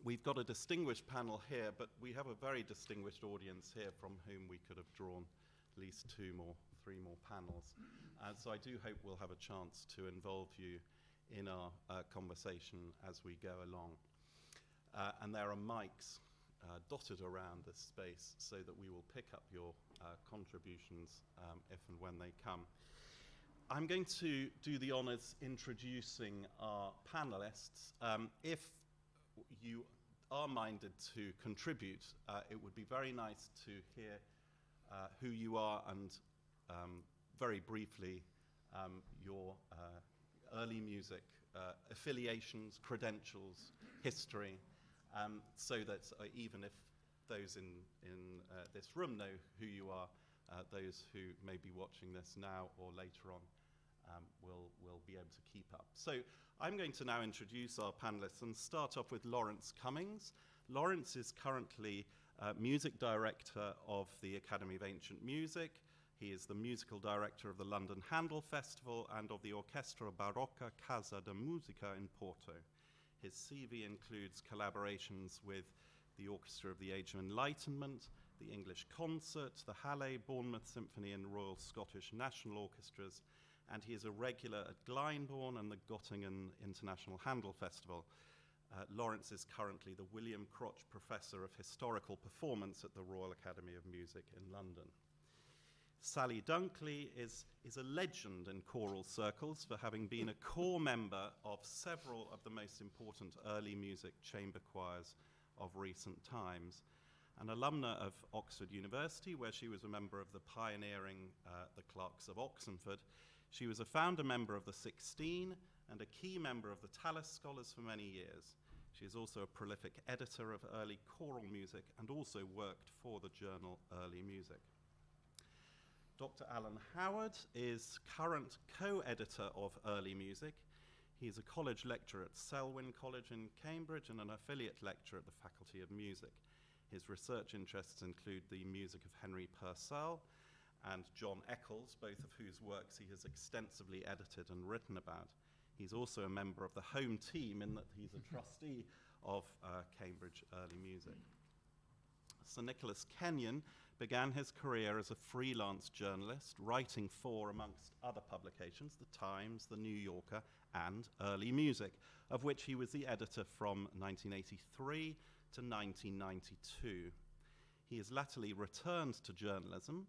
We've got a distinguished panel here, but we have a very distinguished audience here from whom we could have drawn at least 3 more panels. So I do hope we'll have a chance to involve you in our conversation as we go along. And there are mics dotted around this space so that we will pick up your contributions if and when they come. I'm going to do the honors introducing our panelists. If you are minded to contribute, it would be very nice to hear who you are and very briefly your early music affiliations, credentials, history, so that even if those in this room know who you are, those who may be watching this now or later on will be able to keep up. So I'm going to now introduce our panelists and start off with Laurence Cummings. Laurence is currently music director of the Academy of Ancient Music. He is the musical director of the London Handel Festival and of the Orchestra Barocca Casa da Musica in Porto. His CV includes collaborations with the Orchestra of the Age of Enlightenment, the English Concert, the Halle, Bournemouth Symphony and Royal Scottish National Orchestras, and he is a regular at Glyndebourne and the Göttingen International Handel Festival. Laurence is currently the William Crotch Professor of Historical Performance at the Royal Academy of Music in London. Sally Dunkley is a legend in choral circles for having been a core member of several of the most important early music chamber choirs of recent times. An alumna of Oxford University, where she was a member of the pioneering the Clerks of Oxenford. She was a founder member of the 16 and a key member of the Tallis Scholars for many years. She is also a prolific editor of early choral music and also worked for the journal Early Music. Dr. Alan Howard is current co-editor of Early Music. He is a college lecturer at Selwyn College in Cambridge and an affiliate lecturer at the Faculty of Music. His research interests include the music of Henry Purcell and John Eccles, both of whose works he has extensively edited and written about. He's also a member of the home team in that he's a trustee of Cambridge Early Music. Sir Nicholas Kenyon began his career as a freelance journalist, writing for, amongst other publications, The Times, The New Yorker, and Early Music, of which he was the editor from 1983 to 1992. He has latterly returned to journalism,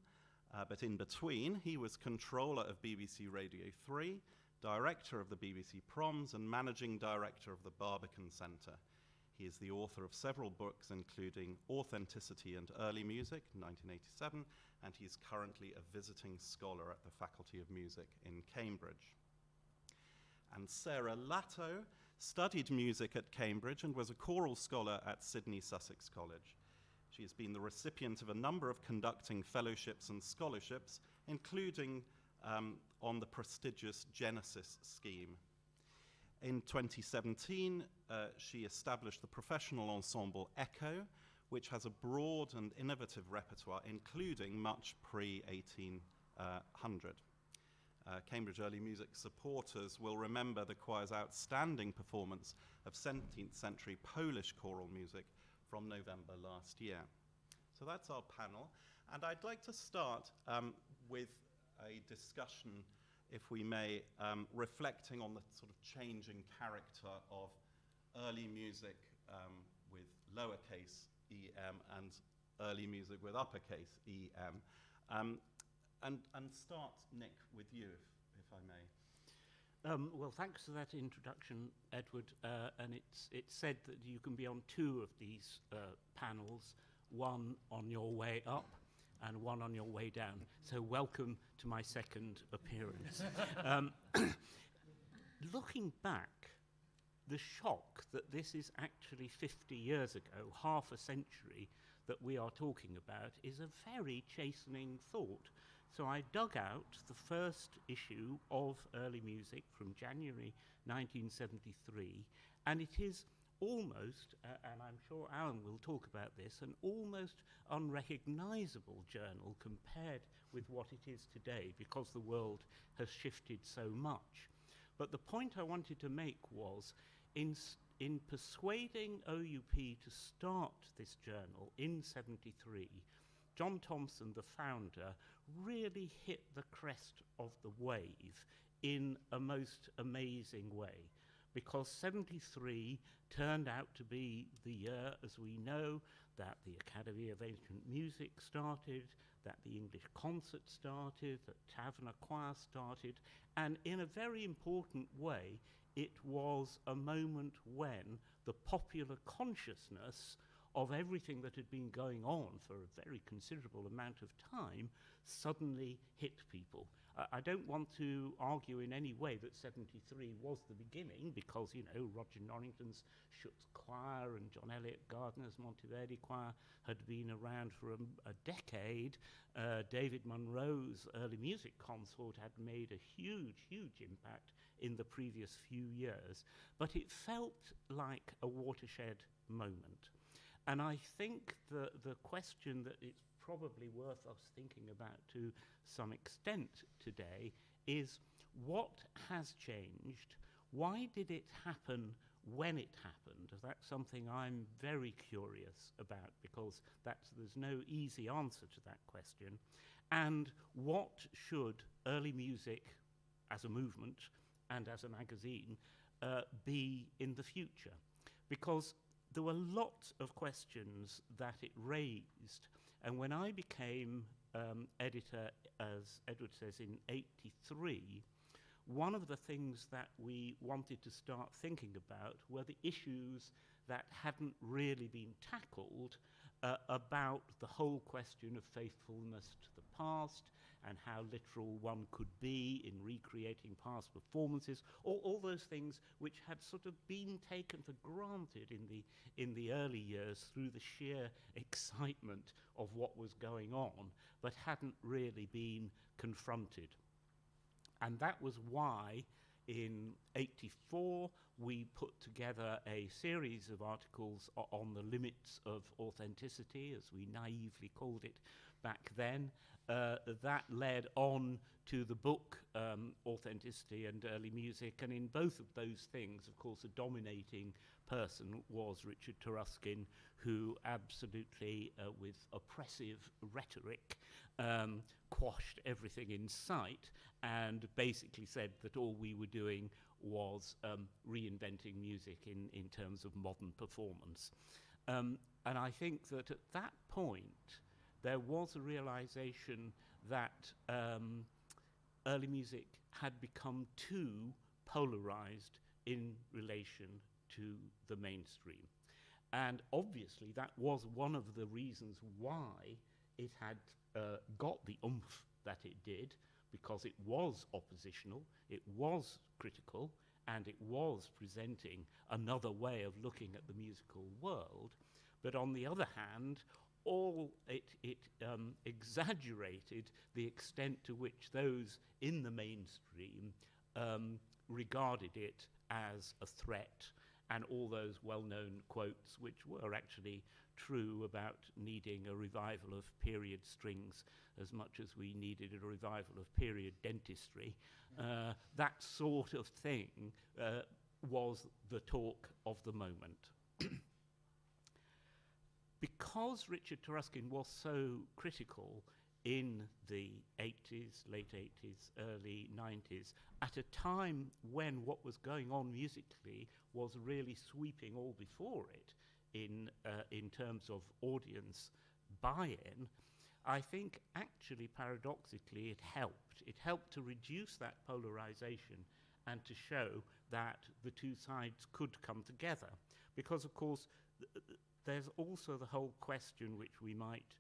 but in between, he was controller of BBC Radio 3, director of the BBC Proms, and managing director of the Barbican Centre. He is the author of several books, including Authenticity and Early Music, 1987, and he's currently a visiting scholar at the Faculty of Music in Cambridge. And Sarah Latto studied music at Cambridge and was a choral scholar at Sydney Sussex College. She has been the recipient of a number of conducting fellowships and scholarships, including on the prestigious Genesis scheme. In 2017, she established the professional ensemble Echo, which has a broad and innovative repertoire, including much pre-1800. Cambridge Early Music supporters will remember the choir's outstanding performance of 17th century Polish choral music from November last year. So that's our panel, and I'd like to start with a discussion, if we may, reflecting on the sort of changing character of early music with lowercase em and early music with uppercase em. And start, Nick, with you, if I may. Well, thanks for that introduction, Edward. And it's said that you can be on 2 of these panels, one on your way up and one on your way down. So welcome to my second appearance. Looking back, the shock that this is actually 50 years ago, half a century, that we are talking about is a very chastening thought. So I dug out the first issue of Early Music from January 1973, and it is almost, and I'm sure Alan will talk about this, an almost unrecognizable journal compared with what it is today, because the world has shifted so much. But the point I wanted to make was, in persuading OUP to start this journal in '73, John Thompson, the founder, really hit the crest of the wave in a most amazing way, because '73 turned out to be the year, as we know, that the Academy of Ancient Music started, that the English concert started, that Taverner Choir started, and in a very important way, it was a moment when the popular consciousness of everything that had been going on for a very considerable amount of time suddenly hit people. I don't want to argue in any way that '73 was the beginning, because, you know, Roger Norrington's Schutt's Choir and John Eliot Gardner's Monteverdi Choir had been around for a decade. David Munro's Early Music Consort had made a huge, huge impact in the previous few years, but it felt like a watershed moment. And I think the question that it's probably worth us thinking about to some extent today is, what has changed? Why did it happen when it happened? That's something I'm very curious about, because there's no easy answer to that question. And what should early music as a movement and as a magazine be in the future? Because there were lots of questions that it raised, and when I became editor, as Edward says, in '83, one of the things that we wanted to start thinking about were the issues that hadn't really been tackled about the whole question of faithfulness to the past, and how literal one could be in recreating past performances, all those things which had sort of been taken for granted in the early years through the sheer excitement of what was going on, but hadn't really been confronted. And that was why in '84 we put together a series of articles on the limits of authenticity, as we naively called it back then. That led on to the book Authenticity and Early Music, and in both of those things, of course, a dominating person was Richard Taruskin, who absolutely, with oppressive rhetoric, quashed everything in sight and basically said that all we were doing was reinventing music in terms of modern performance. And I think that at that point, there was a realization that early music had become too polarized in relation to the mainstream. And obviously that was one of the reasons why it had got the oomph that it did, because it was oppositional, it was critical, and it was presenting another way of looking at the musical world. But on the other hand, it exaggerated the extent to which those in the mainstream regarded it as a threat, and all those well-known quotes, which were actually true, about needing a revival of period strings as much as we needed a revival of period dentistry. That sort of thing was the talk of the moment. Because Richard Taruskin was so critical in the '80s, late '80s, early '90s, at a time when what was going on musically was really sweeping all before it in terms of audience buy-in, I think actually paradoxically it helped. It helped to reduce that polarization and to show that the two sides could come together. Because of course there's also the whole question, which we might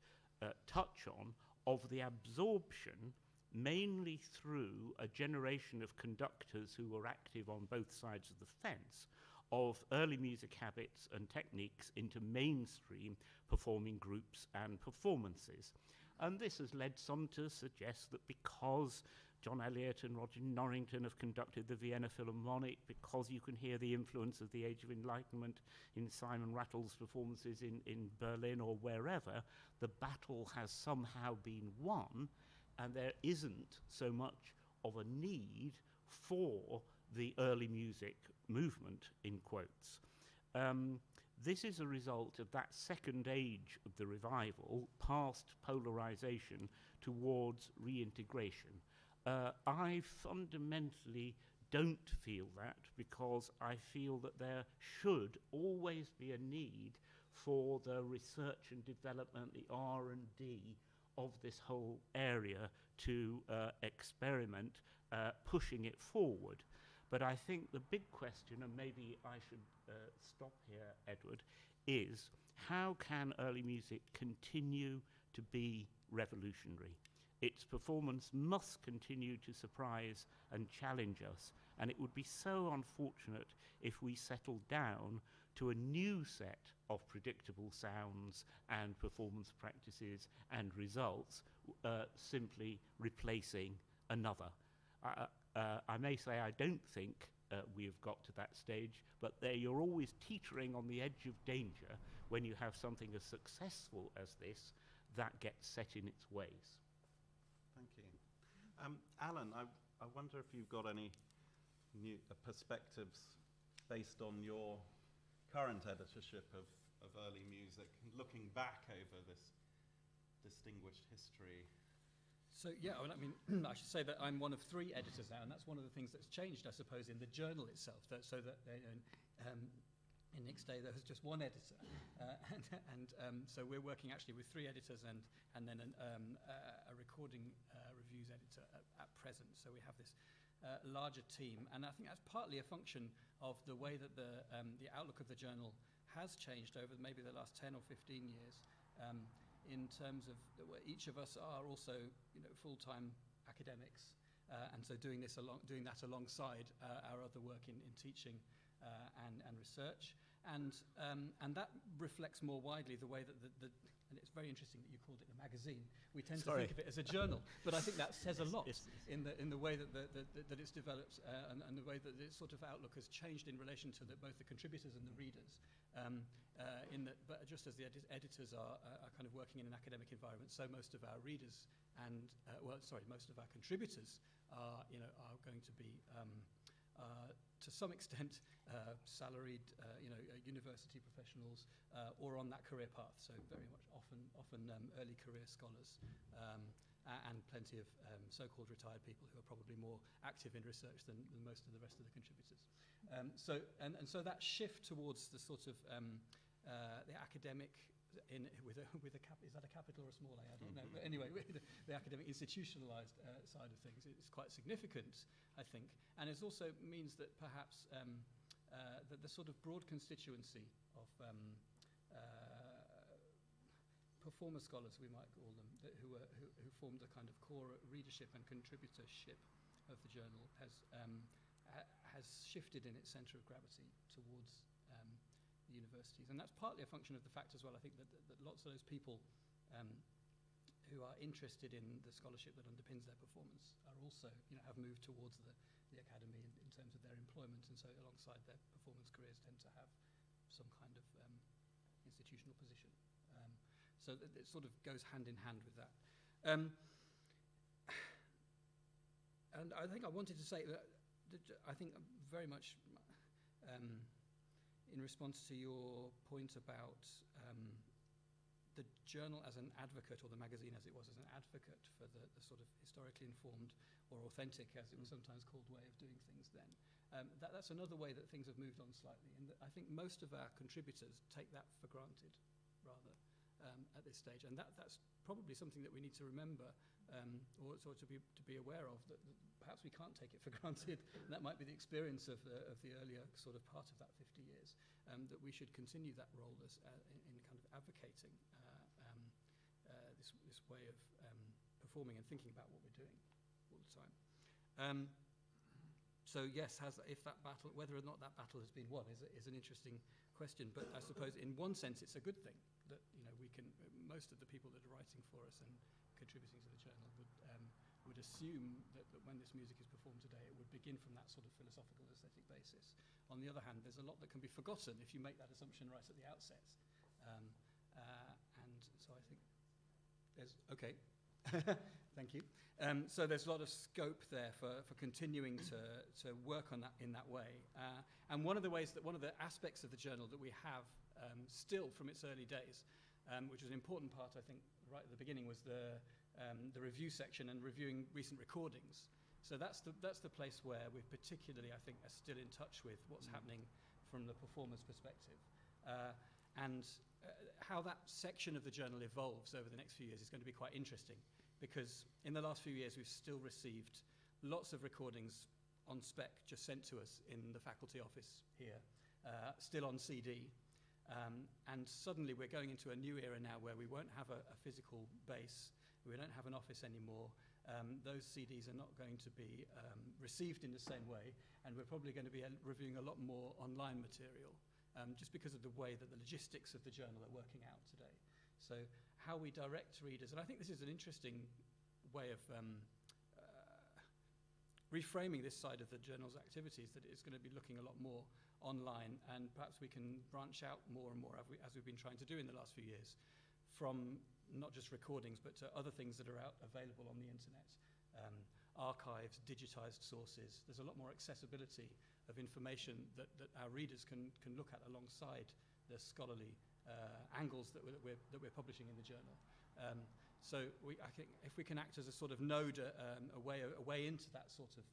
touch on, of the absorption, mainly through a generation of conductors who were active on both sides of the fence, of early music habits and techniques into mainstream performing groups and performances. And this has led some to suggest that because John Eliot and Roger Norrington have conducted the Vienna Philharmonic, because you can hear the influence of the Age of Enlightenment in Simon Rattle's performances in Berlin or wherever, the battle has somehow been won, and there isn't so much of a need for the early music movement, in quotes. This is a result of that second age of the revival, past polarization towards reintegration. I fundamentally don't feel that, because I feel that there should always be a need for the research and development, the R&D of this whole area to experiment, pushing it forward. But I think the big question, and maybe I should stop here, Edward, is how can early music continue to be revolutionary? Its performance must continue to surprise and challenge us, and it would be so unfortunate if we settled down to a new set of predictable sounds and performance practices and results, simply replacing another. I may say I don't think we have got to that stage, but you're always teetering on the edge of danger when you have something as successful as this that gets set in its ways. Thank you. Alan, I wonder if you've got any new perspectives based on your current editorship of early music, looking back over this distinguished history. So yeah, well, I mean, I should say that I'm one of 3 editors now, and that's one of the things that's changed, I suppose, in the journal itself. So that in Nick's day there was just 1 editor, so we're working actually with 3 editors and then a recording reviews editor at present. So we have this larger team, and I think that's partly a function of the way that the outlook of the journal has changed over maybe the last 10 or 15 years. In terms of each of us are also, full-time academics, and so doing that alongside our other work in teaching and research, and that reflects more widely the way that and it's very interesting that you called it a magazine. We tend to think of it as a journal, but I think that says a lot in the way that it's developed, and the way that its sort of outlook has changed in relation to both the contributors and the readers. But just as the editors are kind of working in an academic environment, so most of our readers and most of our contributors are going to be to some extent salaried, university professionals, or on that career path. So very much often early career scholars, and plenty of so-called retired people who are probably more active in research than most of the rest of the contributors. So that shift towards the sort of the academic with a is that a capital or a small a? I don't know. But anyway, the academic institutionalized side of things is quite significant, I think, and it also means that perhaps that the sort of broad constituency of performer scholars, we might call them, who formed the kind of core readership and contributorship of the journal has shifted in its centre of gravity towards the universities, and that's partly a function of the fact as well, I think, that lots of those people who are interested in the scholarship that underpins their performance are also, have moved towards the academy in terms of their employment, and so alongside their performance careers tend to have some kind of institutional position. So it sort of goes hand in hand with that. And I think I wanted to say that I think very much in response to your point about the journal as an advocate, or the magazine as it was as an advocate for the sort of historically informed or authentic, as it was sometimes called, way of doing things then. That's another way that things have moved on slightly. And I think most of our contributors take that for granted, rather, at this stage. And that's probably something that we need to remember, or to be aware of, that perhaps we can't take it for granted. And that might be the experience of the earlier sort of part of that 50 years, that we should continue that role as in kind of advocating this way of performing and thinking about what we're doing all the time. So yes, if that battle, whether or not that battle has been won, is an interesting question. But I suppose in one sense it's a good thing that we can. Most of the people that are writing for us and contributing to the journal would assume that when this music is performed today, it would begin from that sort of philosophical aesthetic basis. On the other hand, there's a lot that can be forgotten if you make that assumption right at the outset. And so I think there's Thank you. So there's a lot of scope there for continuing to work on that in that way. And one of the aspects of the journal that we have still from its early days, which was an important part, I think, right at the beginning, was the review section and reviewing recent recordings. So that's the place where we particularly, I think, are still in touch with what's happening from the performer's perspective. And how that section of the journal evolves over the next few years is going to be quite interesting, because in the last few years we've still received lots of recordings on spec just sent to us in the faculty office here, still on CD. And suddenly we're going into a new era now where we won't have a physical base, we don't have an office anymore. Those CDs are not going to be received in the same way, and we're probably going to be reviewing a lot more online material, just because of the way that the logistics of the journal are working out today. So how we direct readers, and I think this is an interesting way of reframing this side of the journal's activities, that it's going to be looking a lot more online, and perhaps we can branch out more and more as we've been trying to do in the last few years, from not just recordings but to other things that are available on the internet, archives, digitized sources. There's a lot more accessibility of information that our readers can look at alongside the scholarly angles that we're publishing in the journal. So I think if we can act as a sort of node, a way into that sort of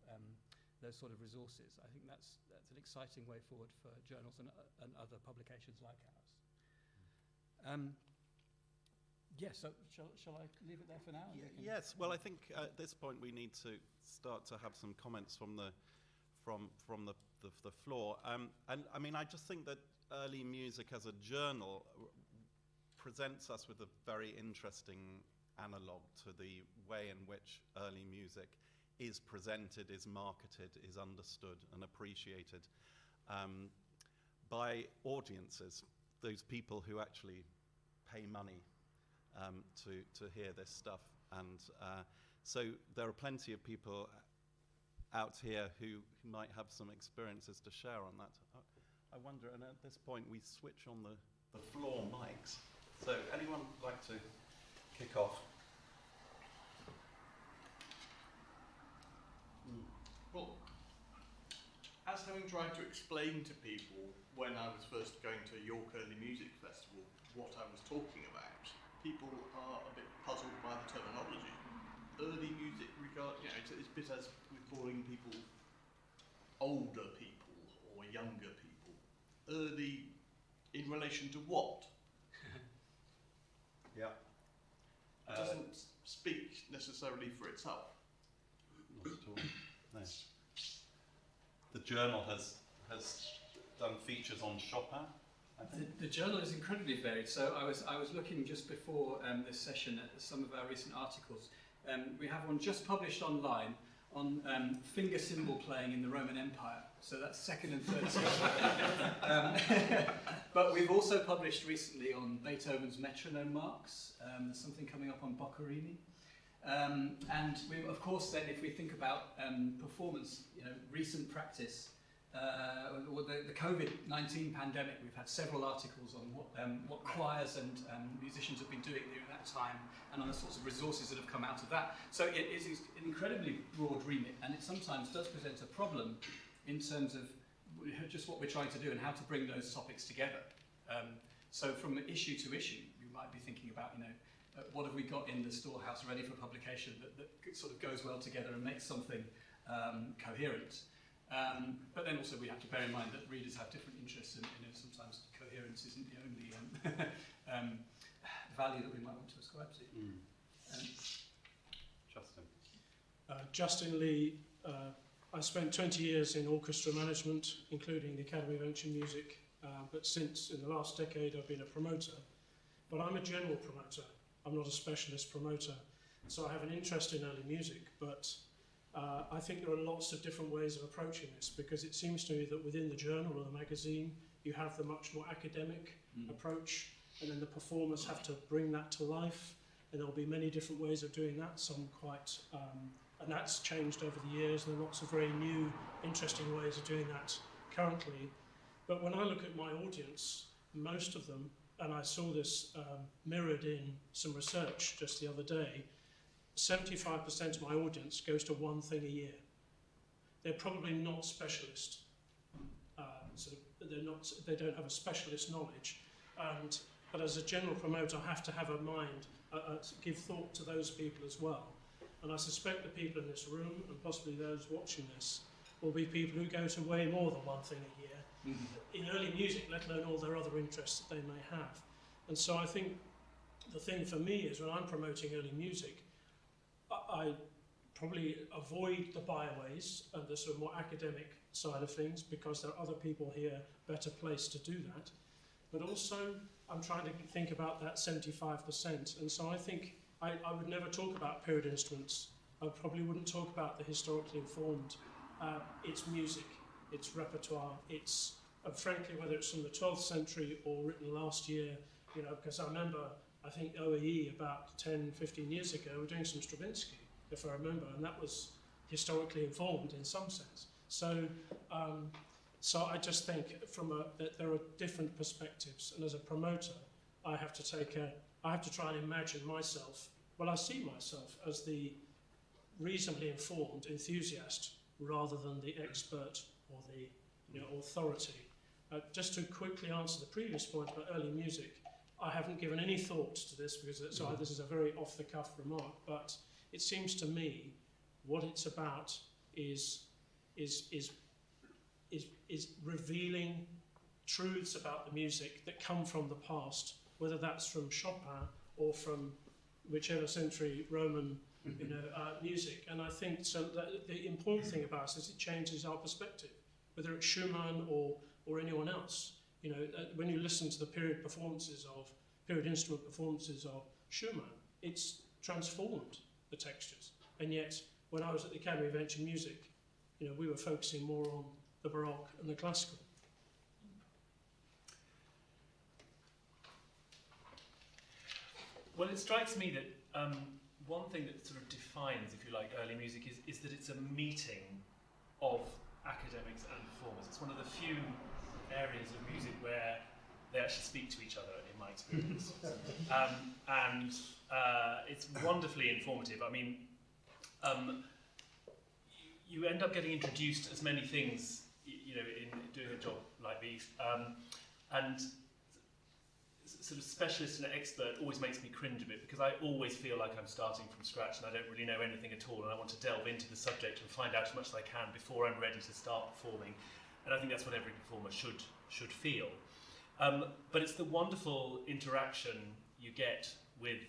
those sort of resources, I think that's an exciting way forward for journals and other publications like ours. Yes, so shall I leave it there for now? Yes, well, I think at this point we need to start to have some comments from the floor. And I mean, I just think that early music as a journal presents us with a very interesting analogue to the way in which early music is presented, is marketed, is understood and appreciated by audiences, those people who actually pay money to hear this stuff. And so there are plenty of people out here who might have some experiences to share on that. I wonder, and at this point we switch on the floor mics. So anyone like to kick off? Well, as having tried to explain to people when I was first going to York Early Music Festival what I was talking about, people are a bit puzzled by the terminology. Early music it's a bit as with calling people older people or younger people. Early in relation to what? Yeah. It doesn't speak necessarily for itself. Not at all. No. The journal has done features on Chopin. The journal is incredibly varied. So I was looking just before this session at some of our recent articles. We have one just published online on finger cymbal playing in the Roman Empire. So that's 2nd and 3rd century. But we've also published recently on Beethoven's metronome marks. There's something coming up on Boccherini. And we, of course, then, if we think about performance, recent practice, or the COVID-19 pandemic, we've had several articles on what choirs and musicians have been doing during that time, and on the sorts of resources that have come out of that. So it is an incredibly broad remit, and it sometimes does present a problem in terms of just what we're trying to do and how to bring those topics together. So from issue to issue, you might be thinking about, what have we got in the storehouse ready for publication that sort of goes well together and makes something coherent. But then also we have to bear in mind that readers have different interests, and sometimes coherence isn't the only value that we might want to ascribe to. Justin. Justin Lee. I spent 20 years in orchestra management, including the Academy of Ancient Music, but since in the last decade I've been a promoter. But I'm a general promoter. I'm not a specialist promoter. So I have an interest in early music, but I think there are lots of different ways of approaching this, because it seems to me that within the journal or the magazine, you have the much more academic approach, and then the performers have to bring that to life, and there'll be many different ways of doing that, some quite, and that's changed over the years. There are lots of very new, interesting ways of doing that currently. But when I look at my audience, most of them, and I saw this mirrored in some research just the other day, 75% of my audience goes to one thing a year. They're probably not specialist. They don't have a specialist knowledge. But as a general promoter, I have to have a mind, give thought to those people as well. And I suspect the people in this room, and possibly those watching this, will be people who go to way more than one thing a year in early music, let alone all their other interests that they may have. And so I think the thing for me is when I'm promoting early music, I probably avoid the byways and the sort of more academic side of things because there are other people here better placed to do that. But also, I'm trying to think about that 75%. And so I think I would never talk about period instruments. I probably wouldn't talk about the historically informed. It's music, it's repertoire, it's, frankly, whether it's from the 12th century or written last year, because I remember, I think OAE about 10, 15 years ago were doing some Stravinsky, if I remember, and that was historically informed in some sense. So, so I just think that there are different perspectives, and as a promoter, I have to try and imagine myself. Well, I see myself as the reasonably informed enthusiast rather than the expert or the authority. Just to quickly answer the previous point about early music, I haven't given any thought to this because this is a very off-the-cuff remark, but it seems to me what it's about is revealing truths about the music that come from the past, whether that's from Chopin or from whichever century Roman music. And I think so that the important thing about it is it changes our perspective, whether it's Schumann or anyone else. When you listen to the period instrument performances of Schumann, it's transformed the textures. And yet, when I was at the Academy of Ancient Music, we were focusing more on the Baroque and the classical. Well, it strikes me that one thing that sort of defines, if you like, early music is that it's a meeting of academics and performers. It's one of the few areas of music where they actually speak to each other, in my experience. And it's wonderfully informative. I mean, you end up getting introduced as many things, in doing a job like these. And sort of specialist and expert always makes me cringe a bit because I always feel like I'm starting from scratch and I don't really know anything at all, and I want to delve into the subject and find out as much as I can before I'm ready to start performing. And I think that's what every performer should feel. But it's the wonderful interaction you get with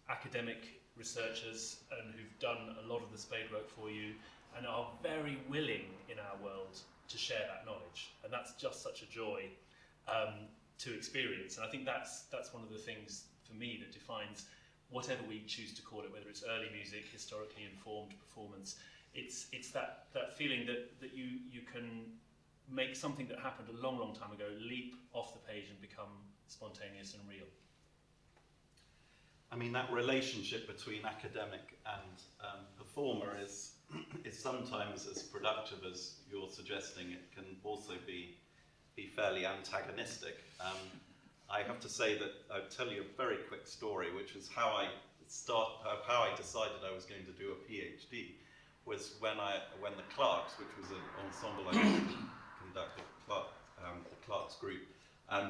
academic researchers and who've done a lot of the spade work for you and are very willing in our world to share that knowledge. And that's just such a joy to experience. And I think that's one of the things for me that defines whatever we choose to call it, whether it's early music, historically informed performance. It's that feeling that you can make something that happened a long, long time ago leap off the page and become spontaneous and real. I mean, that relationship between academic and performer is sometimes as productive as you're suggesting. It can also be fairly antagonistic. I have to say that I'll tell you a very quick story, which is how I decided I was going to do a PhD. Was when the Clarks, which was an ensemble I conducted, the Clarks group,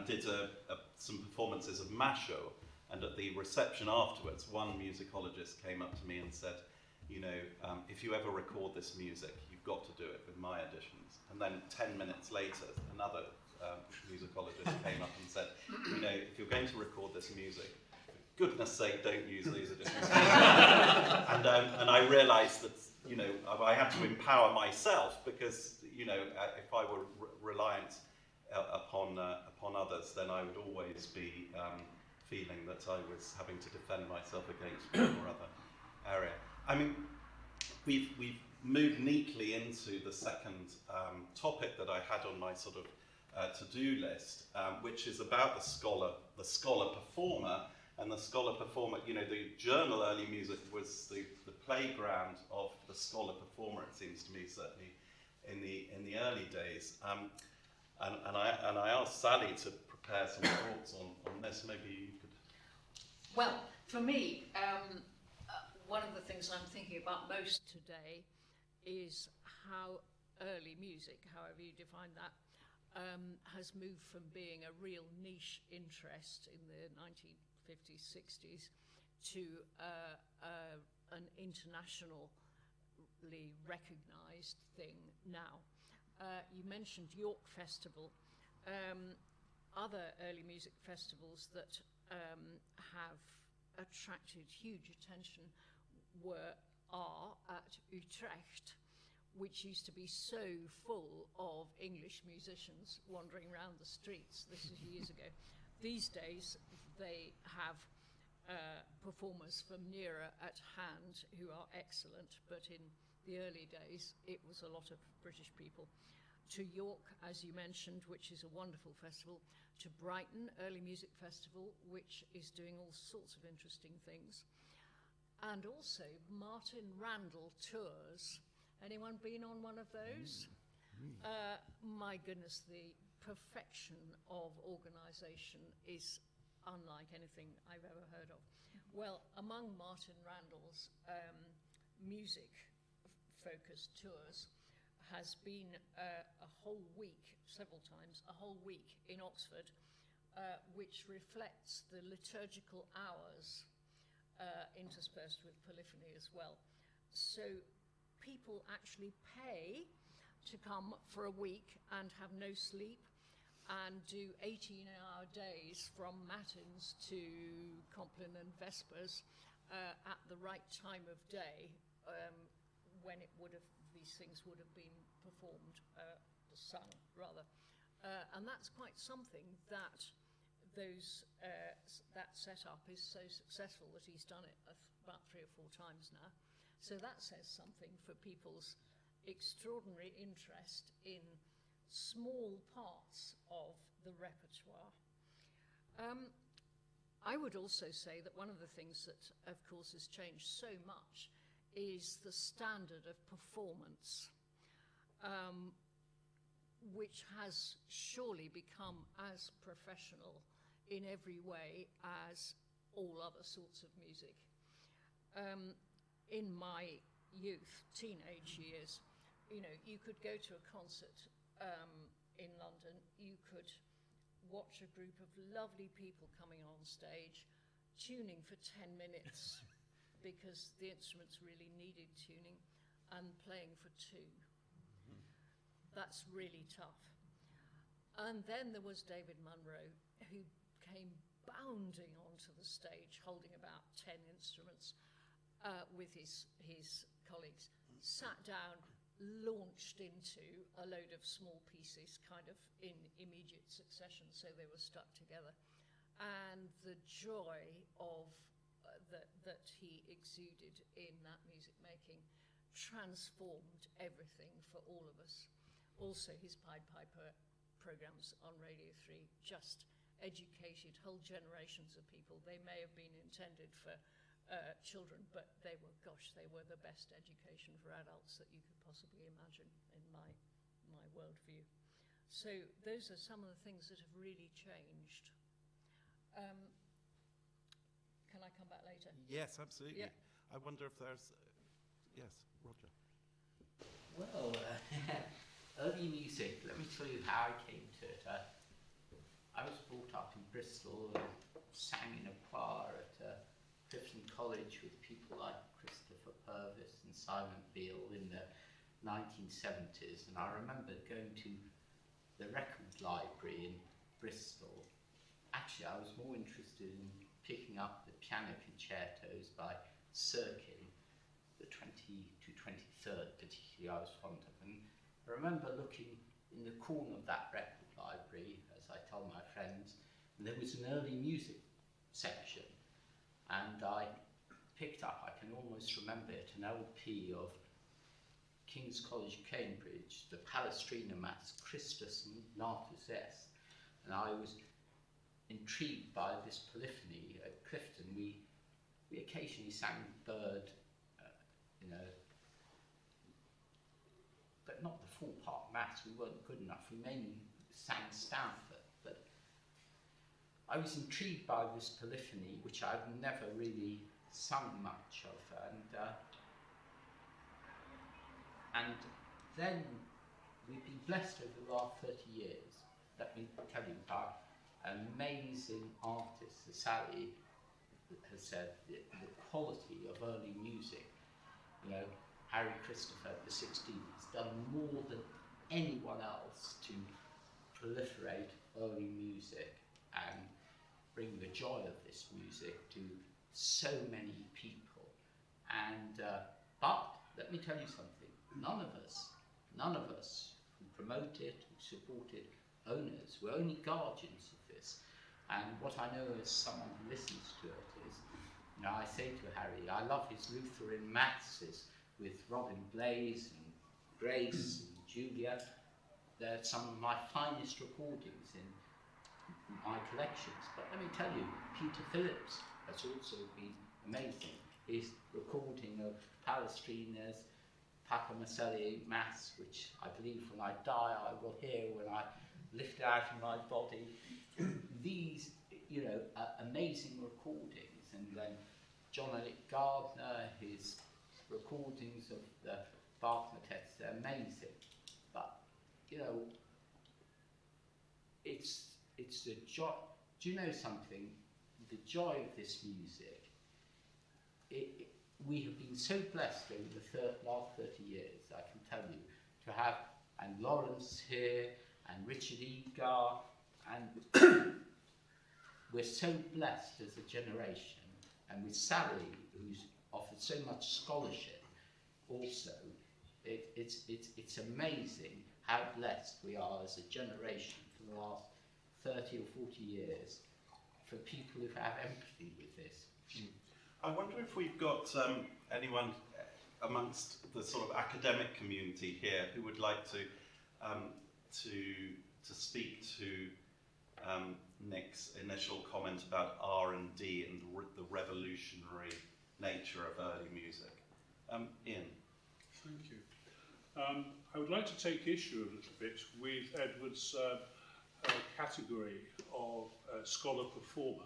did some performances of Macho, and at the reception afterwards, one musicologist came up to me and said, if you ever record this music, you've got to do it with my additions. And then 10 minutes later, another musicologist came up and said, if you're going to record this music, for goodness sake, don't use these additions. And I realised that I had to empower myself because if I were reliant upon others, then I would always be feeling that I was having to defend myself against one or other area. I mean, we've moved neatly into the second topic that I had on my sort of to-do list, which is about the scholar performer. And the scholar performer, the journal Early Music was the playground of the scholar performer, it seems to me, certainly in the early days. And I asked Sally to prepare some thoughts on this. Maybe you could. Well, for me, one of the things I'm thinking about most today is how early music, however you define that, has moved from being a real niche interest in the 1950s, 60s to an internationally recognised thing now. You mentioned York Festival. Other early music festivals that have attracted huge attention are at Utrecht, which used to be so full of English musicians wandering around the streets. This is years ago. These days, they have performers from nearer at hand who are excellent, but in the early days, it was a lot of British people. To York, as you mentioned, which is a wonderful festival, to Brighton Early Music Festival, which is doing all sorts of interesting things, and also Martin Randall tours. Anyone been on one of those? My goodness, the perfection of organisation is unlike anything I've ever heard of. Well, among Martin Randall's music-focused tours has been a whole week, several times, a whole week in Oxford, which reflects the liturgical hours interspersed with polyphony as well. So people actually pay to come for a week and have no sleep and do 18-hour days from matins to Compline and Vespers at the right time of day, when it would have, these things would have been performed, sung rather. And that's quite something that that setup is so successful that he's done it about 3 or 4 times now. So that says something for people's extraordinary interest in small parts of the repertoire. I would also say that one of the things that, of course, has changed so much is the standard of performance, which has surely become as professional in every way as all other sorts of music. In my youth, teenage years, you know, you could go to a concert in London, you could watch a group of lovely people coming on stage, tuning for 10 minutes because the instruments really needed tuning, and playing for 2. That's really tough. And then there was David Munro, who came bounding onto the stage holding about 10 instruments with his colleagues, sat down, launched into a load of small pieces kind of in immediate succession, so they were stuck together. And the joy of that he exuded in that music making transformed everything for all of us. Also, his Pied Piper programs on Radio 3 just educated whole generations of people. They may have been intended for children, but they were the best education for adults that you could possibly imagine in my worldview. So those are some of the things that have really changed. Can I come back later? Yes, absolutely. Yeah. I wonder if there's... yes, Roger. Well, early music, let me tell you how I came to it. I was brought up in Bristol and sang in a choir at Clifton College with people like Christopher Purvis and Simon Beale in the 1970s, and I remember going to the record library in Bristol. Actually, I was more interested in picking up the piano concertos by Sirkin, the 20 to 23rd particularly I was fond of. And I remember looking in the corner of that record library, as I tell my friends, and there was an early music section. And I picked up, I can almost remember it, an LP of King's College, Cambridge, the Palestrina Mass, Christus Natus Est. And I was intrigued by this polyphony. At Clifton, we occasionally sang Bird, but not the full part mass. We weren't good enough. We mainly sang Stanford. But I was intrigued by this polyphony, which I've never really sung much of, and then we've been blessed over the last 30 years. Let me tell you about amazing artists, as Sally has said, the quality of early music. You know, Harry Christopher at the 16th has done more than anyone else to proliferate early music and bring the joy of this music to so many people. And but let me tell you something, none of us who promote it, who support it, owners, we're only guardians of this. And what I know as someone who listens to it is, you know, I say to Harry, I love his Lutheran masses with Robin Blaze and Grace and Julia. They're some of my finest recordings in my collections. But let me tell you, Peter Phillips has also been amazing. His recording of Palestrina's Papa Maselli Mass, which I believe when I die I will hear when I lift it out of my body. These, you know, amazing recordings. And then John Alec Gardner, his recordings of the Bach motets, they're amazing. But, you know, it's the joy. Do you know something? The joy of this music, we have been so blessed over the last 30 years, I can tell you, to have, and Laurence here, and Richard Egar, and we're so blessed as a generation, and with Sally, who's offered so much scholarship also, it's amazing how blessed we are as a generation for the last 30 or 40 years for people who have empathy with this. I wonder if we've got anyone amongst the sort of academic community here who would like to speak to Nick's initial comment about R&D and the revolutionary nature of early music. Ian. Thank you. I would like to take issue a little bit with Edward's category of scholar performer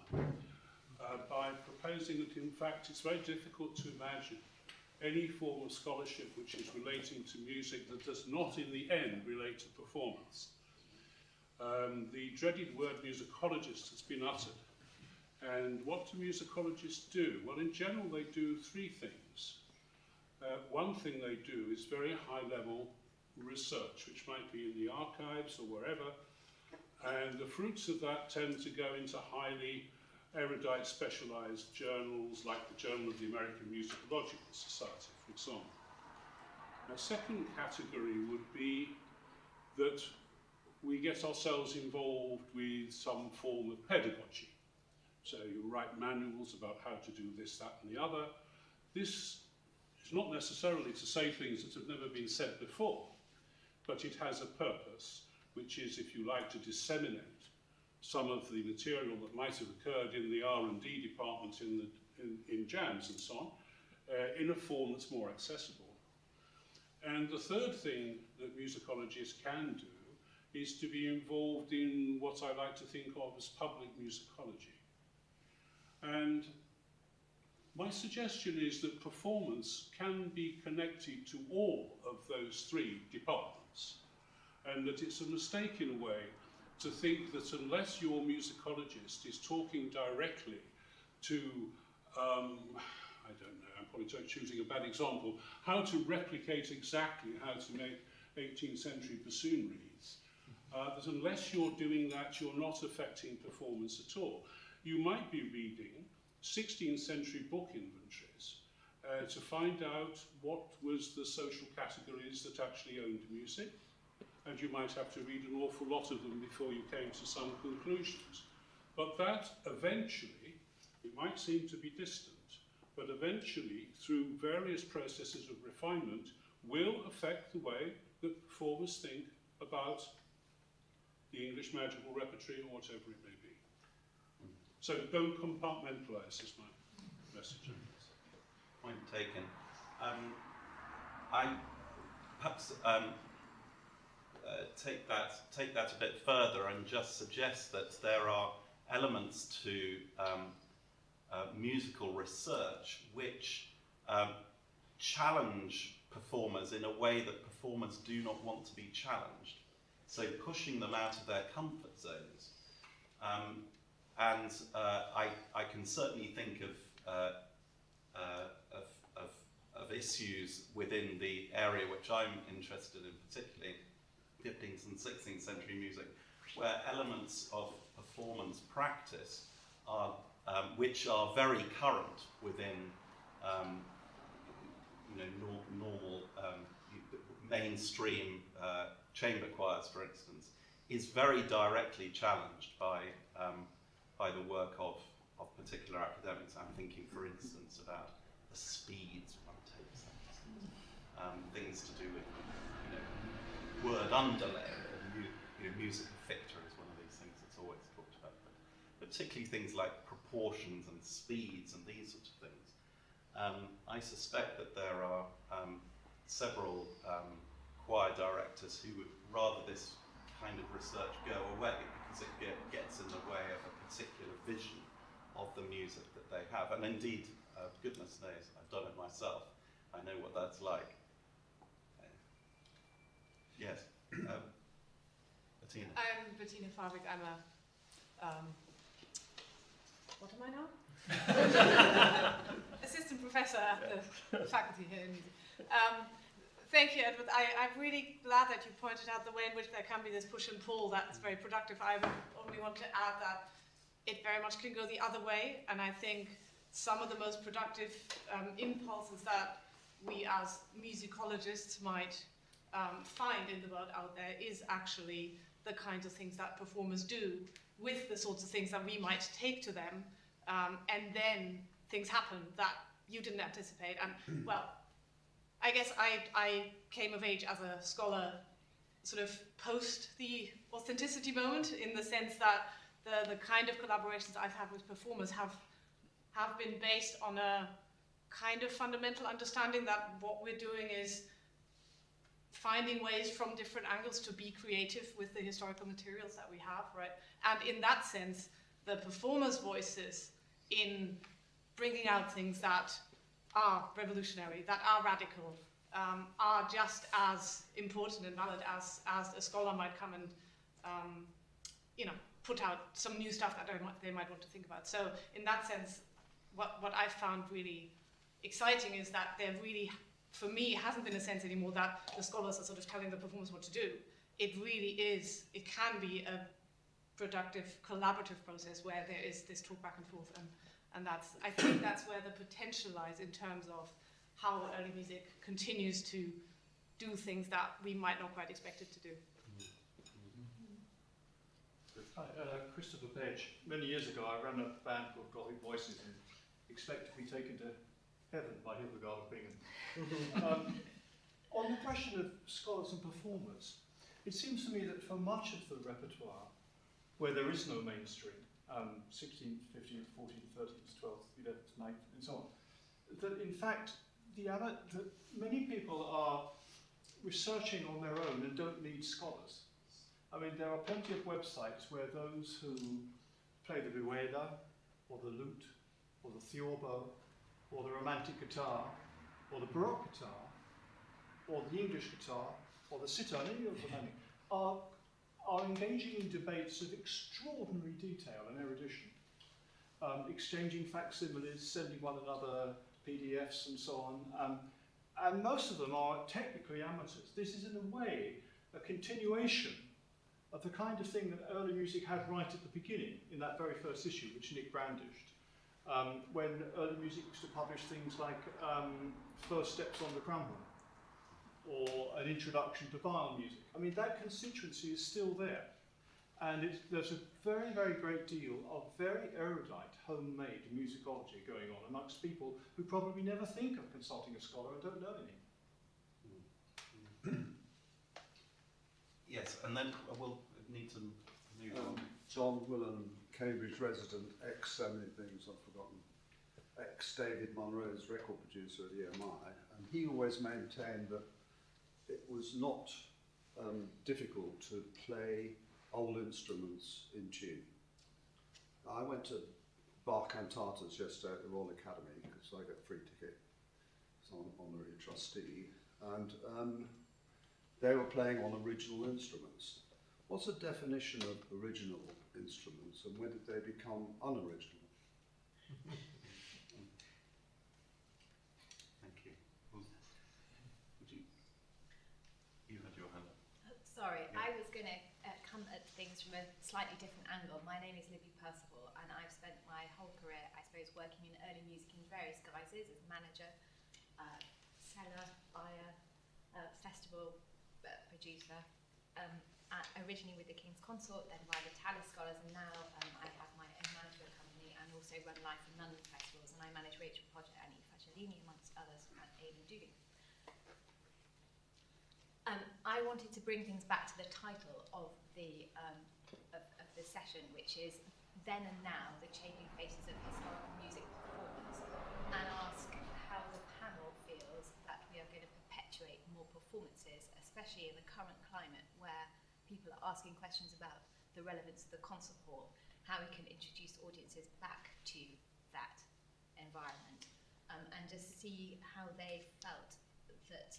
by proposing that in fact it's very difficult to imagine any form of scholarship which is relating to music that does not in the end relate to performance. The dreaded word musicologist has been uttered. And what do musicologists do? Well, in general, they do three things. One thing they do is very high-level research, which might be in the archives or wherever, and the fruits of that tend to go into highly erudite, specialized journals, like the Journal of the American Musicological Society, for example. A second category would be that we get ourselves involved with some form of pedagogy. So you write manuals about how to do this, that, and the other. This is not necessarily to say things that have never been said before, but it has a purpose, which is, if you like, to disseminate some of the material that might have occurred in the R&D department in jams and so on, in a form that's more accessible. And the third thing that musicologists can do is to be involved in what I like to think of as public musicology. And my suggestion is that performance can be connected to all of those three departments, and that it's a mistake in a way to think that unless your musicologist is talking directly to, I don't know, I'm probably choosing a bad example, how to replicate exactly how to make 18th century bassoon reeds, that unless you're doing that, you're not affecting performance at all. You might be reading 16th century book inventories to find out what was the social categories that actually owned music, and you might have to read an awful lot of them before you came to some conclusions. But that eventually, it might seem to be distant, but eventually, through various processes of refinement, will affect the way that performers think about the English magical repertory or whatever it may be. So don't compartmentalise is my message. Point taken. I perhaps take that a bit further and just suggest that there are elements to musical research which challenge performers in a way that performers do not want to be challenged. So pushing them out of their comfort zones. I can certainly think of issues within the area which I'm interested in, particularly 15th and 16th century music, where elements of performance practice are, which are very current within normal mainstream chamber choirs, for instance, is very directly challenged by the work of particular academics. I'm thinking, for instance, about the speeds one takes, things to do with word underlay, or music of ficta is one of these things that's always talked about, but particularly things like proportions and speeds and these sorts of things. I suspect that there are several choir directors who would rather this kind of research go away because it gets in the way of a particular vision of the music that they have. And indeed, goodness knows, I've done it myself. I know what that's like. Yes, Bettina. I'm Bettina Fabrik. I'm a, what am I now? Assistant professor at the faculty here in music. Thank you, Edward. I'm really glad that you pointed out the way in which there can be this push and pull that's very productive. I would only want to add that it very much can go the other way, and I think some of the most productive impulses that we as musicologists might find in the world out there is actually the kinds of things that performers do with the sorts of things that we might take to them, and then things happen that you didn't anticipate. And well, I guess I came of age as a scholar sort of post the authenticity moment, in the sense that the kind of collaborations I've had with performers have been based on a kind of fundamental understanding that what we're doing is finding ways from different angles to be creative with the historical materials that we have, right? And in that sense, the performers' voices in bringing out things that are revolutionary, that are radical, are just as important and valid as a scholar might come and, put out some new stuff that they might want to think about. So in that sense, what I've found really exciting is that there really, for me, hasn't been a sense anymore that the scholars are sort of telling the performers what to do. It really is, it can be a productive, collaborative process where there is this talk back and forth, and I think that's where the potential lies in terms of how early music continues to do things that we might not quite expect it to do. Hi, Christopher Page. Many years ago, I ran a band called Gothic Voices and expect to be taken to heaven by Hildegard of Bingen. On the question of scholars and performers, it seems to me that for much of the repertoire, where there is no mainstream, 16th, 15th, 14th, 13th, 12th, 11th, 9th, and so on, that in fact, that many people are researching on their own and don't need scholars. I mean, there are plenty of websites where those who play the vihuela, or the lute, or the theorbo, or the romantic guitar, or the baroque guitar, or the English guitar, or the sitar, any of them, are engaging in debates of extraordinary detail and erudition, exchanging facsimiles, sending one another PDFs and so on, and most of them are technically amateurs. This is in a way a continuation of the kind of thing that early music had right at the beginning, in that very first issue, which Nick brandished, when early music used to publish things like First Steps on the Crumble, or an introduction to violin music. I mean, that constituency is still there. And there's a very, very great deal of very erudite, homemade musicology going on amongst people who probably never think of consulting a scholar and don't know any. Yes, and then we'll need to move on. John Willan, Cambridge resident, ex-so many things I've forgotten, ex-David Monroe's record producer at EMI, and he always maintained that it was not difficult to play old instruments in tune. I went to Bach cantatas yesterday at the Royal Academy, because I get a free ticket, so I'm an honorary trustee, and they were playing on original instruments. What's the definition of original instruments, and when did they become unoriginal? Thank you. Would you had your hand up. Sorry, Yeah. I was going to come at things from a slightly different angle. My name is Libby Percival, and I've spent my whole career, I suppose, working in early music in various guises as manager, seller, buyer, festival producer. Originally with the King's Consort, then by the Tallis Scholars, and now I have my own management company and also run Life in London festivals, and I manage Rachel Project and Eve Facciolini, amongst others, at Aileen Dooley. I wanted to bring things back to the title of the session, which is Then and Now, the Changing Faces of Historical Music Performance, and ask how the panel feels that we are going to perpetuate more performances, especially in the current climate where people are asking questions about the relevance of the concert hall, how we can introduce audiences back to that environment, and just see how they felt that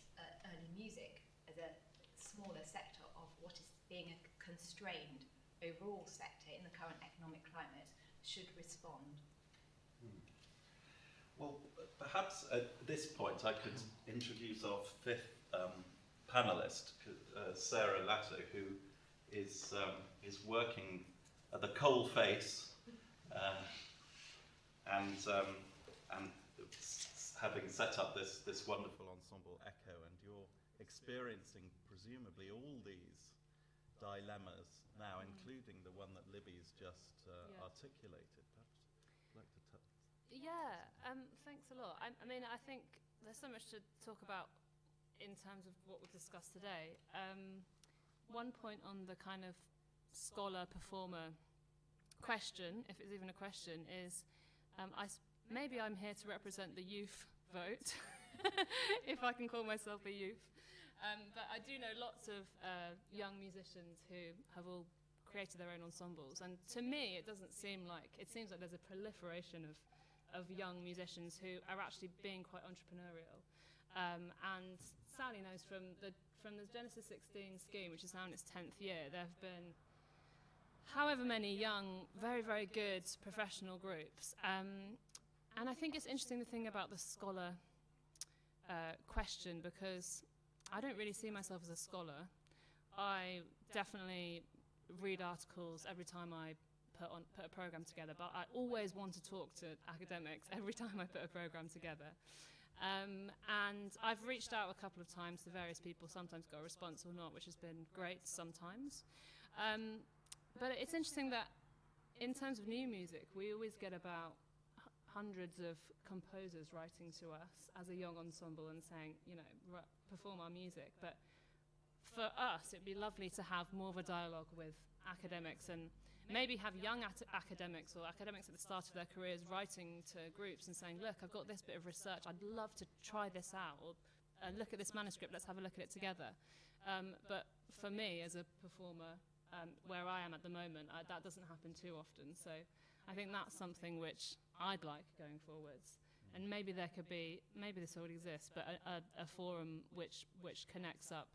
early music as a smaller sector of what is being a constrained overall sector in the current economic climate should respond. Well, perhaps at this point I could introduce our fifth panellist, Sarah Latto, who is working at the coal face and having set up this wonderful ensemble Echo, and you're experiencing presumably all these dilemmas now, including the one that Libby's just articulated. Perhaps you'd like to thanks a lot. I mean, I think there's so much to talk about in terms of what we've discussed today. One point on the kind of scholar-performer question, if it's even a question, is maybe I'm here to represent the youth vote, if I can call myself a youth. But I do know lots of young musicians who have all created their own ensembles, and to me it seems like there's a proliferation of young musicians who are actually being quite entrepreneurial. And Sally knows from the Genesis 16 scheme, which is now in its 10th year, there have been however many young, very, very good professional groups. And I think it's interesting the thing about the scholar question, because I don't really see myself as a scholar. I definitely read articles every time I put a program together, but I always want to talk to academics every time I put a program together. And I've reached out a couple of times to various people, sometimes got a response or not, which has been great sometimes. But it's interesting that in terms of new music, we always get about hundreds of composers writing to us as a young ensemble and saying, perform our music. But for us, it'd be lovely to have more of a dialogue with academics, and maybe have young academics or academics at the start of their careers writing to groups and saying, look, I've got this bit of research, I'd love to try this out, or look at this manuscript, let's have a look at it together. But for me, as a performer, where I am at the moment, that doesn't happen too often. So I think that's something which I'd like going forwards. And maybe there could be, maybe this already exists, but a forum which connects up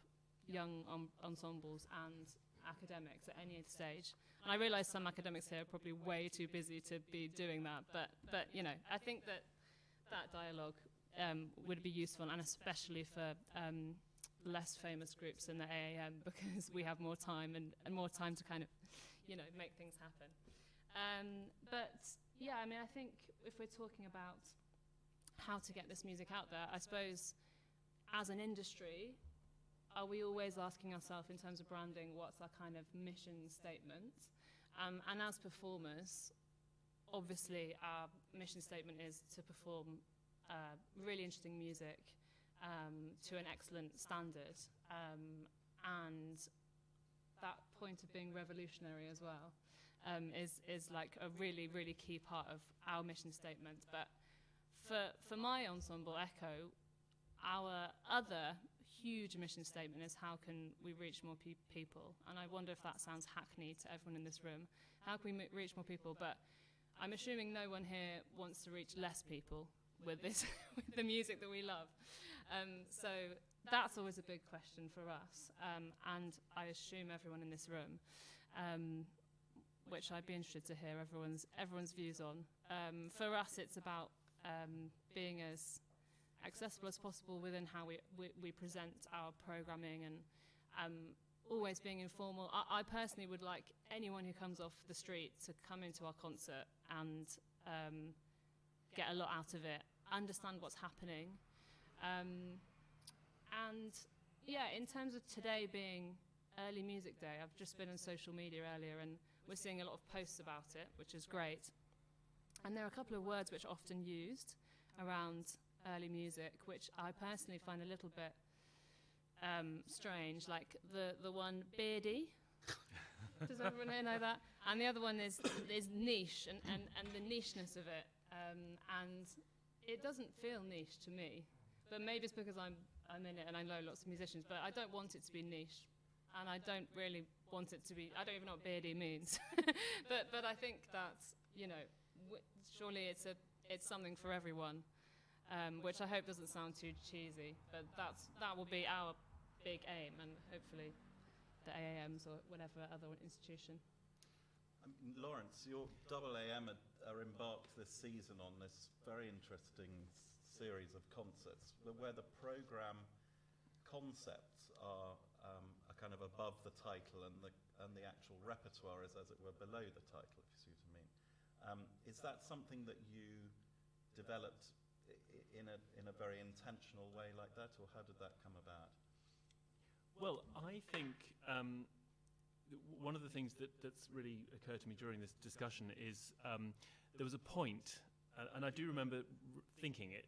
young ensembles and academics at any stage. And I realise some academics here are probably way too busy to be doing that, but I think that dialogue would be useful, and especially for less famous groups in the AAM, because we have more time and more time to kind of, make things happen. But yeah, I mean, I think if we're talking about how to get this music out there, I suppose as an industry, are we always asking ourselves in terms of branding, what's our kind of mission statement? And as performers, obviously our mission statement is to perform really interesting music to an excellent standard, and that point of being revolutionary as well is like a really, really key part of our mission statement. But for my ensemble, Echo, our other huge mission statement is how can we reach more people. And I wonder if that sounds hackneyed to everyone in this room. How can we reach more people? But I'm assuming no one here wants to reach less people with this, with the music that we love. So that's always a big question for us, and I assume everyone in this room, which I'd be interested to hear everyone's views on. For us, it's about being as accessible as possible within how we present our programming, and always being informal. I personally would like anyone who comes off the street to come into our concert and get a lot out of it, understand what's happening. And yeah, in terms of today being Early Music Day, I've just been on social media earlier and we're seeing a lot of posts about it, which is great. And there are a couple of words which are often used around early music, which I personally find a little bit strange, like the one beardy. Does everyone here know that? And the other one is niche, and the nicheness of it. And it doesn't feel niche to me, but maybe it's because I'm in it and I know lots of musicians, but I don't want it to be niche, and I don't really want it to be, I don't even know what beardy means. but I think that's, surely it's something for everyone, which I hope doesn't sound too cheesy, but that will be our big aim, and hopefully the AAMs or whatever other institution. Laurence, your AAM are embarked this season on this very interesting series of concerts where the programme concepts are kind of above the title, and the actual repertoire is, as it were, below the title, if you see what I mean. Is that something that you developed in a very intentional way like that, or how did that come about? Well, I think one of the things that's really occurred to me during this discussion is there was a point, and I do remember thinking it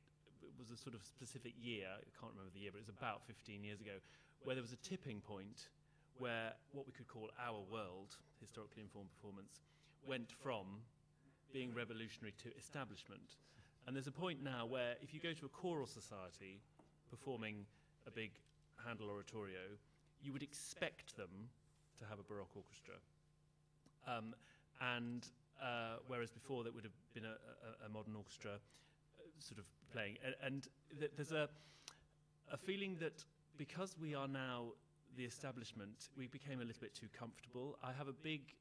was a sort of specific year, I can't remember the year, but it was about 15 years ago, where there was a tipping point where what we could call our world, historically informed performance, went from being revolutionary to establishment. And there's a point now where if you go to a choral society performing a big Handel oratorio, you would expect them to have a Baroque orchestra. Whereas before there would have been a modern orchestra sort of playing. And there's a feeling that because we are now the establishment, we became a little bit too comfortable. I have a big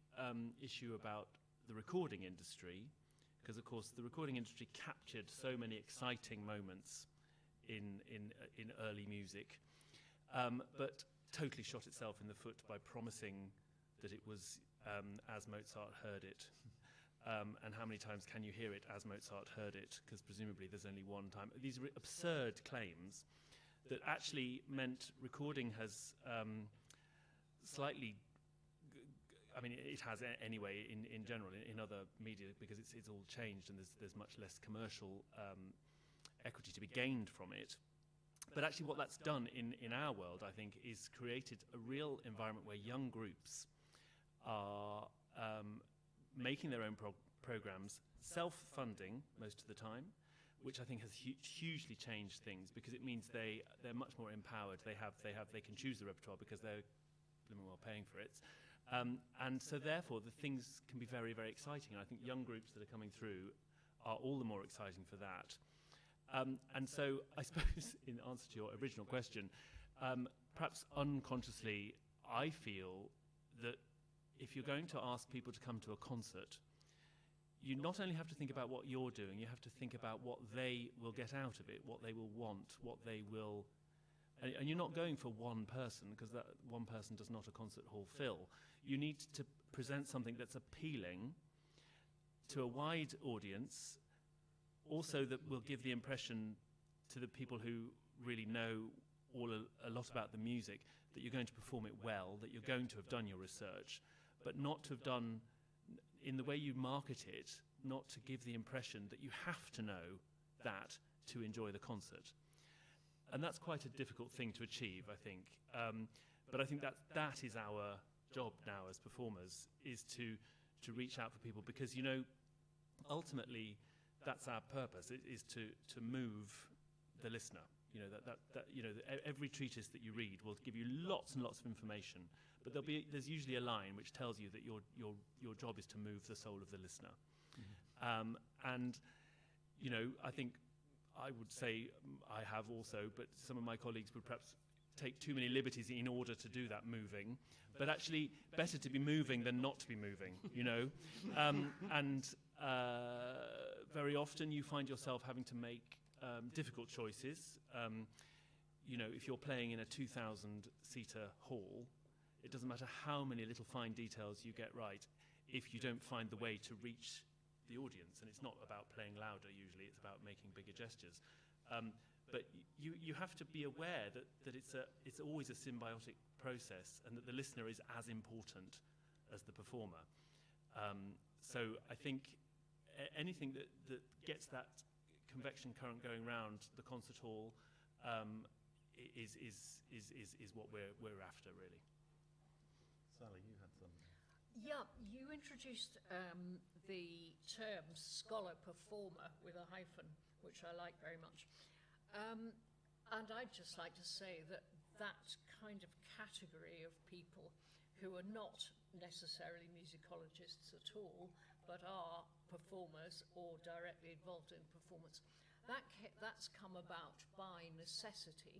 issue about the recording industry, because of course the recording industry captured so many exciting moments in early music, but totally shot itself in the foot by promising that it was as Mozart heard it. And how many times can you hear it as Mozart heard it? Because presumably there's only one time. These absurd claims that actually meant recording has slightly, I mean, it has anyway in general in other media, because it's all changed and there's much less commercial equity to be gained from it. But actually what that's done in our world, I think, is created a real environment where young groups are making their own programs, self-funding most of the time, which I think has hugely changed things, because it means they're much more empowered. They can choose the repertoire because they're paying for it. And so therefore the things can be very, very exciting. And I think young groups that are coming through are all the more exciting for that. And so I suppose in answer to your original question, perhaps unconsciously I feel that if you're going to ask people to come to a concert, you not only have to think about what you're doing, you have to think about what they will get out of it, what they will want, what they will... And you're not going for one person, because that one person does not a concert hall fill. You need to present something that's appealing to a wide audience, also that will give the impression to the people who really know a lot about the music, that you're going to perform it well, that you're going to have done your research, but not to have done, in the way you market it, not to give the impression that you have to know that to enjoy the concert. And that's quite a difficult thing to achieve, I think. But I think that is our job now as performers, is to reach out for people, because, ultimately that's our purpose, is to move the listener. Every treatise that you read will give you lots and lots of information, but there's usually a line which tells you that your job is to move the soul of the listener. And, you know, I think I would say I have also, but some of my colleagues would perhaps take too many liberties in order to do that moving. But actually, better to be moving than not to be moving, you know. And very often you find yourself having to make difficult choices. You know, if you're playing in a 2,000-seater hall, it doesn't matter how many little fine details you get right if you don't find the way to reach the audience. And it's not about playing louder usually, it's about making bigger gestures. But you have to be aware that it's always a symbiotic process and that the listener is as important as the performer. So I think anything that gets that convection current going round the concert hall is what we're after, really. Sally, you had something. Yeah, you introduced the term scholar performer with a hyphen, which I like very much. And I'd just like to say that that kind of category of people who are not necessarily musicologists at all, but are performers or directly involved in performance, that's come about by necessity,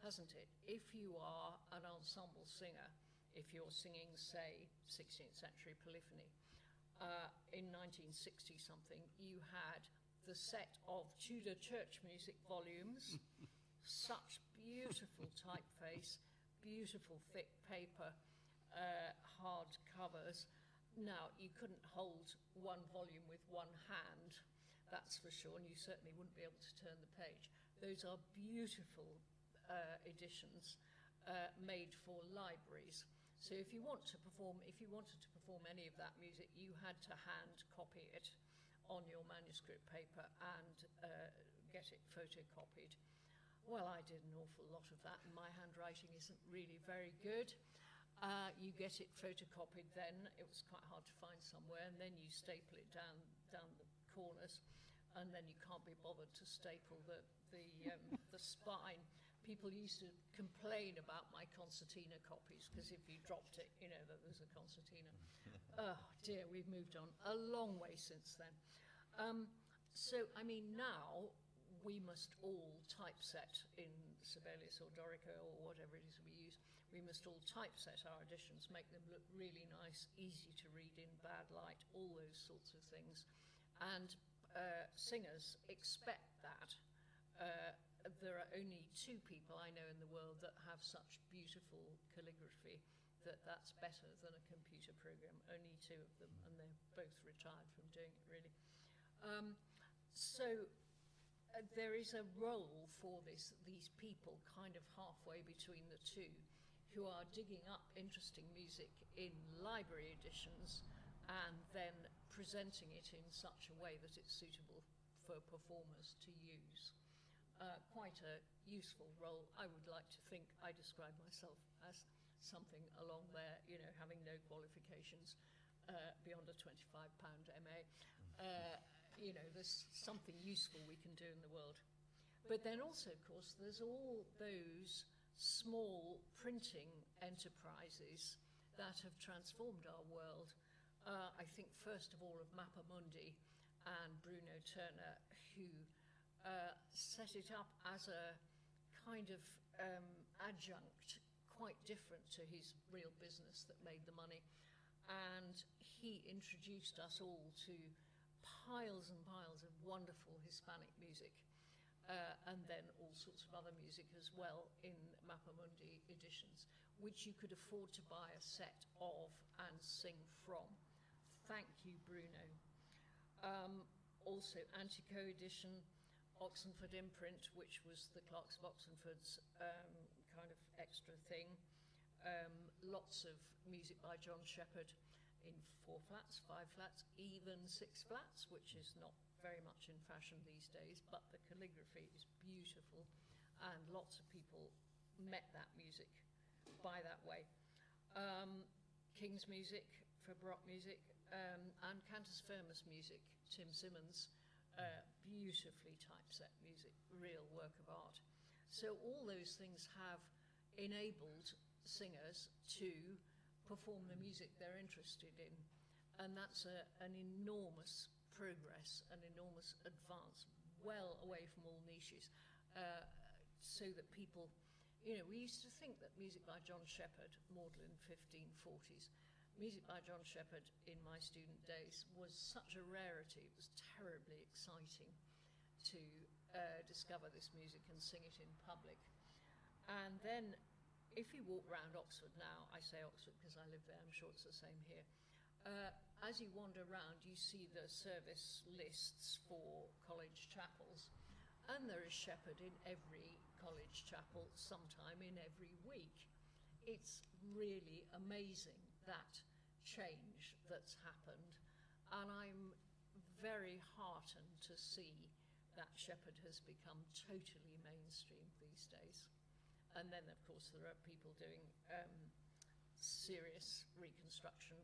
hasn't it? If you are an ensemble singer, if you're singing, say, 16th century polyphony, in 1960-something, you had the set of Tudor church music volumes, such beautiful typeface, beautiful thick paper, hard covers. Now, you couldn't hold one volume with one hand, that's for sure, and you certainly wouldn't be able to turn the page. Those are beautiful editions made for libraries. So if you wanted to perform any of that music, you had to hand copy it on your manuscript paper and get it photocopied. Well, I did an awful lot of that, and my handwriting isn't really very good. You get it photocopied then, it was quite hard to find somewhere, and then you staple it down the corners, and then you can't be bothered to staple the spine. People used to complain about my concertina copies, because if you dropped it, you know that there's a concertina. Oh dear, we've moved on a long way since then. So, I mean, now we must all typeset in Sibelius or Dorico or whatever it is we use. We must all typeset our editions, make them look really nice, easy to read in bad light, all those sorts of things. And singers expect that. There are only 2 people I know in the world that have such beautiful calligraphy that's better than a computer program. Only 2 of them, and they're both retired from doing it, really. So there is a role for these people kind of halfway between the 2 who are digging up interesting music in library editions and then presenting it in such a way that it's suitable for performers to use. Quite a useful role. I would like to think I describe myself as something along there, you know, having no qualifications beyond a £25 MA. You know, there's something useful we can do in the world. But then also, of course, there's all those small printing enterprises that have transformed our world. I think first of all of Mappamundi and Bruno Turner, who set it up as a kind of adjunct, quite different to his real business that made the money. And he introduced us all to piles and piles of wonderful Hispanic music, and then all sorts of other music as well in Mappamundi editions, which you could afford to buy a set of and sing from. Thank you, Bruno. Also, Antico edition, Oxenford imprint, which was the Clerks of Oxenford's kind of extra thing. Lots of music by John Shepherd in 4 flats, 5 flats, even 6 flats, which is not very much in fashion these days, but the calligraphy is beautiful, and lots of people met that music by that way. King's music for Baroque music, and Cantus Firmus music, Tim Simmons, beautifully typeset music, real work of art. So all those things have enabled singers to perform the music they're interested in, and that's an enormous progress and enormous advance, well away from all niches, so that people, you know, we used to think that music by John Shepherd, Magdalen 1540s, music by John Shepherd in my student days was such a rarity. It was terribly exciting to discover this music and sing it in public. And then if you walk around Oxford now, I say Oxford because I live there, I'm sure it's the same here, as you wander around you see the service lists for college chapels, and there is Shepherd in every college chapel sometime in every week. It's really amazing, that change that's happened, and I'm very heartened to see that Shepherd has become totally mainstream these days. And then, of course, there are people doing serious reconstruction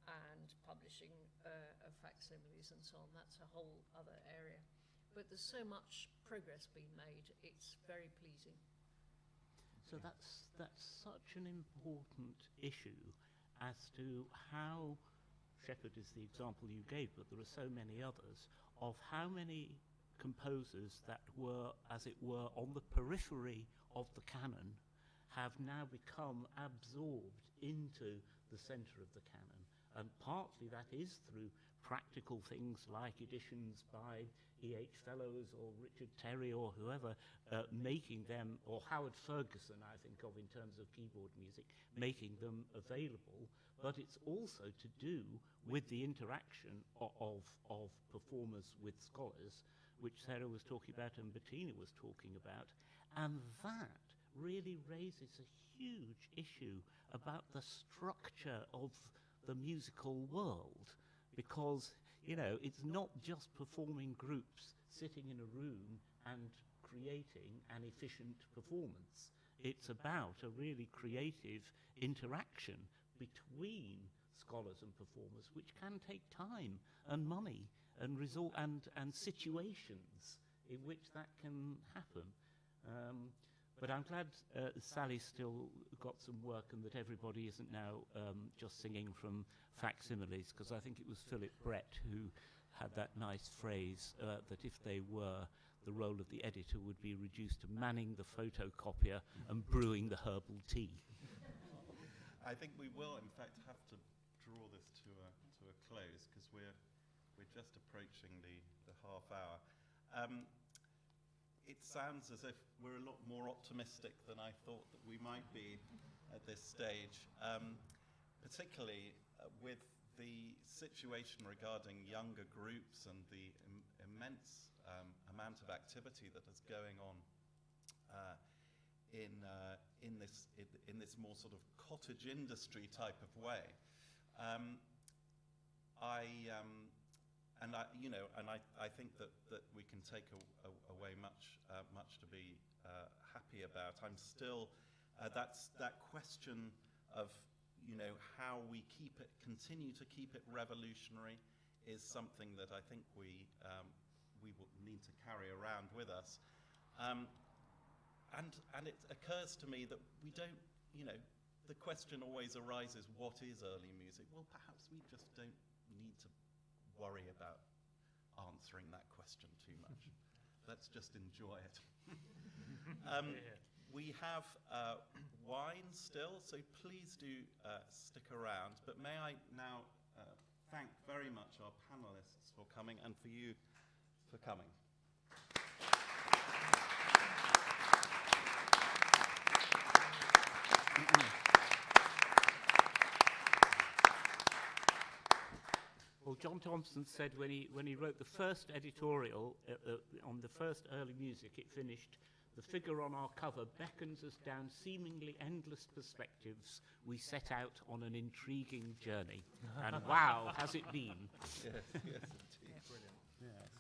and publishing of facsimiles and so on. That's a whole other area. But there's so much progress being made, it's very pleasing. So that's such an important issue as to how, Shepherd is the example you gave, but there are so many others, of how many composers that were, as it were, on the periphery of the canon have now become absorbed into the centre of the canon. And partly that is through practical things like editions by E.H. Fellows or Richard Terry or whoever, making them, or Howard Ferguson, I think of in terms of keyboard music, making them available. But it's also to do with the interaction of performers with scholars, which Sarah was talking about and Bettina was talking about. And that really raises a huge issue about the structure of the musical world, because, you know, it's not just performing groups sitting in a room and creating an efficient performance. It's about a really creative interaction between scholars and performers, which can take time and money and and situations in which that can happen. But I'm glad Sally's still got some work and that everybody isn't now just singing from facsimiles, because I think it was Philip Brett who had that nice phrase that if they were, the role of the editor would be reduced to manning the photocopier and brewing the herbal tea. I think we will, in fact, have to draw this to a close, because we're just approaching the half hour. It sounds as if we're a lot more optimistic than I thought that we might be at this stage, particularly with the situation regarding younger groups and the immense amount of activity that is going on in this more sort of cottage industry type of way. I think that we can take away much to be happy about. I'm still that question of, you know, how we continue to keep it revolutionary is something that I think we will need to carry around with us. And it occurs to me that we don't, you know, the question always arises, what is early music? Well, perhaps we just don't need to worry about answering that question too much. Let's just enjoy it. We have wine still, so please do stick around. But may I now thank very much our panelists for coming and for you for coming. Well, John Thompson said when he wrote the first editorial on the first early music, it finished, "The figure on our cover beckons us down seemingly endless perspectives. We set out on an intriguing journey." And wow, has it been? Yes, yes, indeed. Brilliant. Yes.